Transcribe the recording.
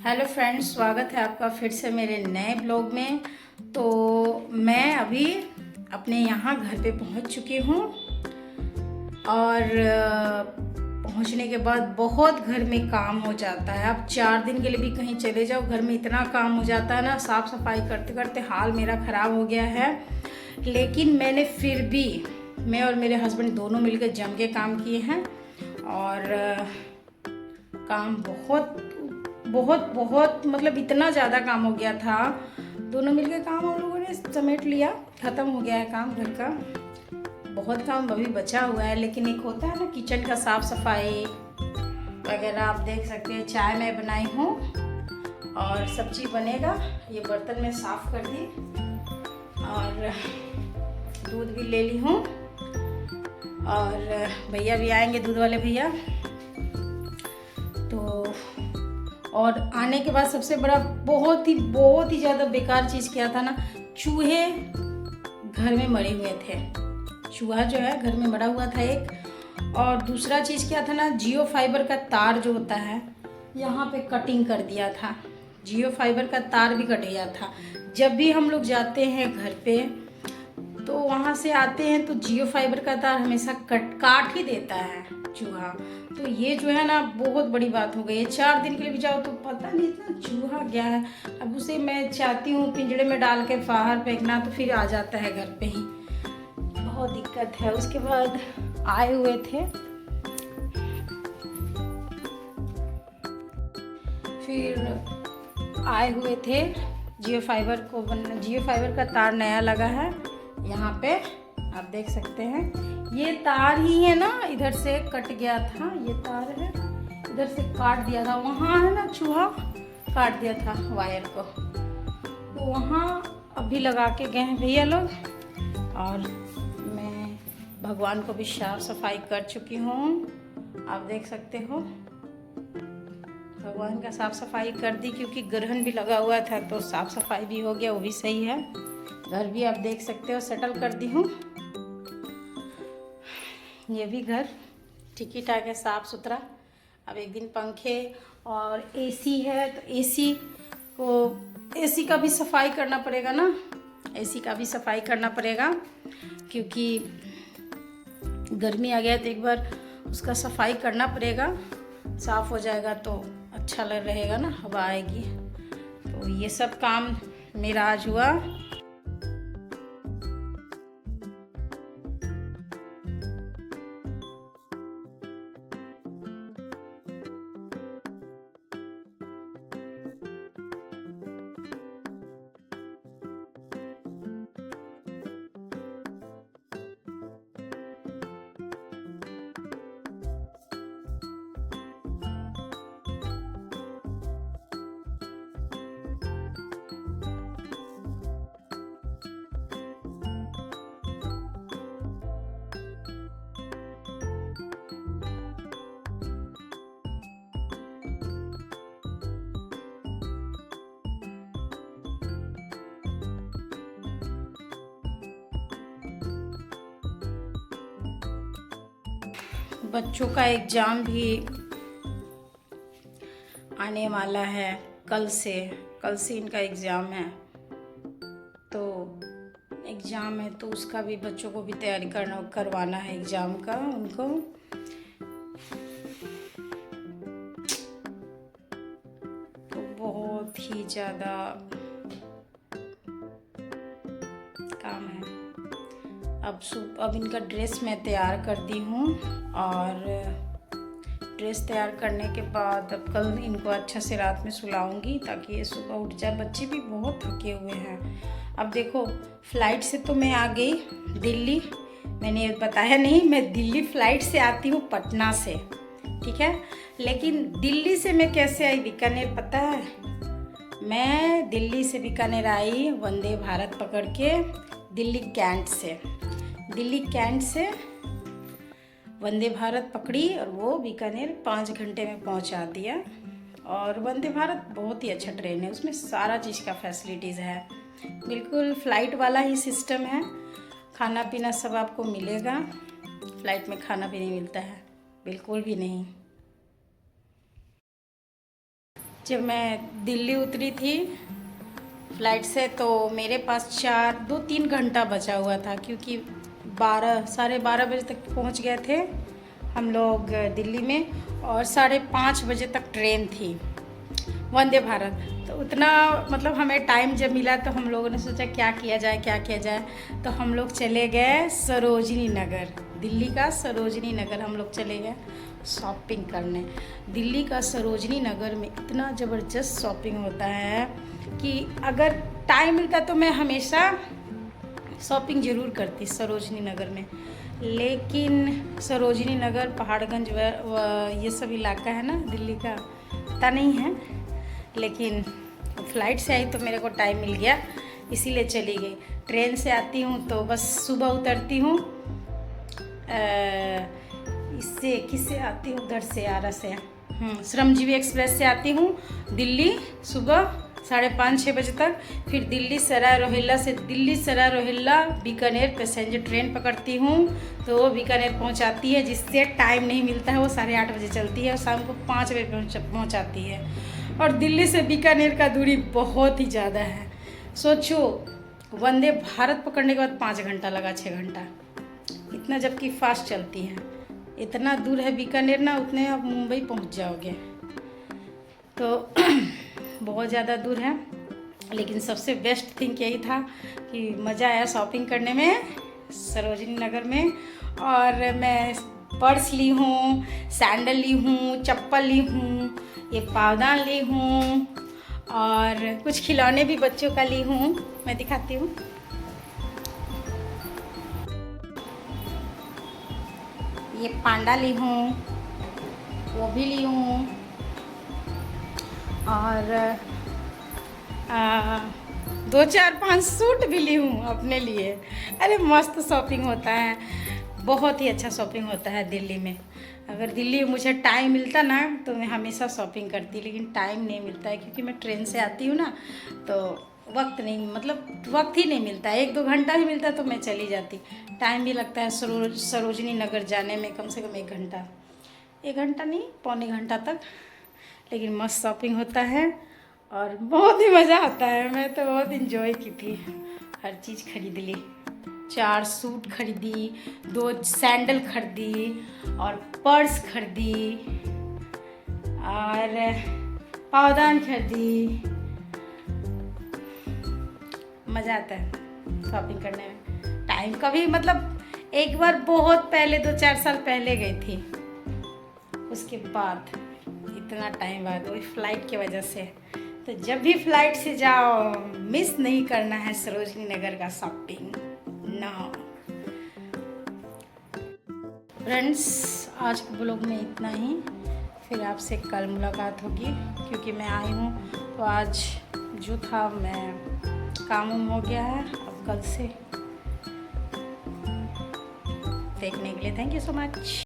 Hello friends, स्वागत है आपका फिर से मेरे नए ब्लॉग में। तो मैं अभी अपने यहाँ घर पे पहुँच चुकी हूँ और पहुँचने के बाद बहुत घर में काम हो जाता है। अब 4 दिन के लिए भी कहीं चले जाओ, घर में इतना काम हो जाता है ना, साफ़ सफाई करते करते हाल मेरा ख़राब हो गया है। लेकिन मैंने फिर भी, मैं और मेरे हस्बैंड दोनों मिलकर जम के काम किए हैं और काम बहुत बहुत बहुत मतलब इतना ज़्यादा काम हो गया था। दोनों मिलके काम हम लोगों ने समेट लिया, ख़त्म हो गया है काम घर का। बहुत काम अभी बचा हुआ है, लेकिन एक होता है ना किचन का साफ़ सफाई वगैरह। आप देख सकते हैं चाय मैं बनाई हूँ और सब्जी बनेगा। ये बर्तन मैं साफ़ कर दी और दूध भी ले ली हूँ और भैया भी आएंगे, दूध वाले भैया। तो और आने के बाद सबसे बड़ा बहुत ही ज़्यादा बेकार चीज़ क्या था ना, चूहे घर में मरे हुए थे। चूहा जो है घर में मरा हुआ था एक। और दूसरा चीज़ क्या था ना, जियो फाइबर का तार जो होता है यहाँ पे कटिंग कर दिया था। जियो फाइबर का तार भी कट गया था। जब भी हम लोग जाते हैं घर पे तो वहाँ से आते हैं तो जियो फाइबर का तार हमेशा काट ही देता है चूहा। तो ये जो है ना बहुत बड़ी बात हो गई है। 4 दिन के लिए भी जाओ तो पता नहीं इतना चूहा क्या है। अब उसे मैं चाहती हूँ पिंजड़े में डाल के बाहर फेंकना, तो फिर आ जाता है घर पे ही, बहुत दिक्कत है। उसके बाद आए हुए थे, फिर आए हुए थे जियो फाइबर का तार नया लगा है यहाँ पे, आप देख सकते हैं। ये तार ही है ना, इधर से कट गया था, ये तार है, इधर से काट दिया था। वहाँ है ना चूहा काट दिया था वायर को, तो वहाँ अभी लगा के गए हैं भैया लोग। और मैं भगवान को भी साफ सफाई कर चुकी हूँ, आप देख सकते हो। भगवान का साफ सफाई कर दी क्योंकि ग्रहण भी लगा हुआ था, तो साफ सफाई भी हो गया, वो भी सही है। घर भी आप देख सकते हो सेटल कर दी हूँ। ये भी घर ठीक ही ठाक है, साफ़ सुथरा। अब एक दिन पंखे और एसी है तो एसी का भी सफाई करना पड़ेगा ना, एसी का भी सफाई करना पड़ेगा क्योंकि गर्मी आ गया तो एक बार उसका सफाई करना पड़ेगा। साफ़ हो जाएगा तो अच्छा रहेगा ना, हवा आएगी। तो ये सब काम मेरा आज हुआ। बच्चों का एग्ज़ाम भी आने वाला है कल से इनका एग्ज़ाम है। तो एग्ज़ाम है तो उसका भी बच्चों को भी तैयारी करवाना है एग्ज़ाम का उनको। तो बहुत ही ज़्यादा काम है। अब इनका ड्रेस मैं तैयार कर दी हूँ और ड्रेस तैयार करने के बाद अब कल इनको अच्छा से रात में सुलाऊंगी ताकि ये सुबह उठ जाए। बच्चे भी बहुत थके हुए हैं। अब देखो, फ़्लाइट से तो मैं आ गई दिल्ली, मैंने बताया नहीं, मैं दिल्ली फ़्लाइट से आती हूँ पटना से, ठीक है। लेकिन दिल्ली से मैं कैसे आई बीकानेर पता है? मैं दिल्ली से बीकानेर आई वंदे भारत पकड़ के, दिल्ली कैंट से वंदे भारत पकड़ी और वो बीकानेर 5 घंटे में पहुंचा दिया। और वंदे भारत बहुत ही अच्छा ट्रेन है, उसमें सारा चीज़ का फैसिलिटीज़ है, बिल्कुल फ़्लाइट वाला ही सिस्टम है। खाना पीना सब आपको मिलेगा, फ़्लाइट में खाना भी नहीं मिलता है, बिल्कुल भी नहीं। जब मैं दिल्ली उतरी थी फ़्लाइट से तो मेरे पास 2-3 घंटा बचा हुआ था, क्योंकि 12-12:30 बजे तक पहुंच गए थे हम लोग दिल्ली में, और 5:30 बजे तक ट्रेन थी वंदे भारत। तो उतना मतलब हमें टाइम जब मिला तो हम लोगों ने सोचा क्या किया जाए, तो हम लोग चले गए सरोजनी नगर, दिल्ली का सरोजनी नगर हम लोग चले गए शॉपिंग करने। दिल्ली का सरोजनी नगर में इतना ज़बरदस्त शॉपिंग होता है कि अगर टाइम मिलता तो मैं हमेशा शॉपिंग ज़रूर करती सरोजनी नगर में। लेकिन सरोजनी नगर, पहाड़गंज ये सब इलाका है ना दिल्ली का, पता नहीं है, लेकिन फ़्लाइट से आई तो मेरे को टाइम मिल गया इसीलिए चली गई। ट्रेन से आती हूँ तो बस सुबह उतरती हूँ, इससे किससे आती हूँ, उधर से आरा से श्रमजीवी एक्सप्रेस से आती हूँ दिल्ली सुबह 5:30-6 बजे तक। फिर दिल्ली सराय रोहिल्ला बीकानेर पैसेंजर ट्रेन पकड़ती हूँ, तो वो बीकानेर पहुँचाती है, जिससे टाइम नहीं मिलता है। वो 8:30 बजे चलती है और शाम को 5 बजे पहुँचाती है। और दिल्ली से बीकानेर का दूरी बहुत ही ज़्यादा है। सोचो, वंदे भारत पकड़ने के बाद 5 घंटा लगा, 6 घंटा, इतना जबकि फास्ट चलती है। इतना दूर है बीकानेर ना, उतने आप मुंबई पहुंच जाओगे, तो बहुत ज़्यादा दूर है। लेकिन सबसे बेस्ट थिंग यही था कि मज़ा आया शॉपिंग करने में सरोजनी नगर में। और मैं पर्स ली हूँ, सैंडल ली हूँ, चप्पल ली हूँ, ये पावदान ली हूँ, और कुछ खिलौने भी बच्चों का ली हूँ, मैं दिखाती हूँ। ये पांडा ली हूँ, वो भी ली हूँ, और 2-4-5 सूट भी ली हूँ अपने लिए। अरे मस्त शॉपिंग होता है, बहुत ही अच्छा शॉपिंग होता है दिल्ली में। अगर दिल्ली में मुझे टाइम मिलता ना तो मैं हमेशा शॉपिंग करती, लेकिन टाइम नहीं मिलता है क्योंकि मैं ट्रेन से आती हूँ ना, तो वक्त ही नहीं मिलता है। 1-2 घंटा ही मिलता तो मैं चली जाती। टाइम भी लगता है सरोजनी नगर जाने में, कम से कम 1 घंटा नहीं, पौने घंटा तक। लेकिन मस्त शॉपिंग होता है और बहुत ही मज़ा आता है। मैं तो बहुत इंजॉय की थी, हर चीज़ खरीद ली। 4 सूट खरीदी, 2 सैंडल खरीदी, और पर्स खरीदी, और पावदान खरीदी। मज़ा आता है शॉपिंग करने में। टाइम का भी मतलब एक बार बहुत पहले 2-4 साल पहले गई थी, उसके बाद इतना टाइम बाद वही फ़्लाइट की वजह से। तो जब भी फ़्लाइट से जाओ मिस नहीं करना है सरोजनी नगर का शॉपिंग ना। फ्रेंड्स, आज के ब्लॉग में इतना ही, फिर आपसे कल मुलाकात होगी, क्योंकि मैं आई हूँ तो आज जो था मैं काम हो गया है। अब कल से देखने के लिए थैंक यू सो मच।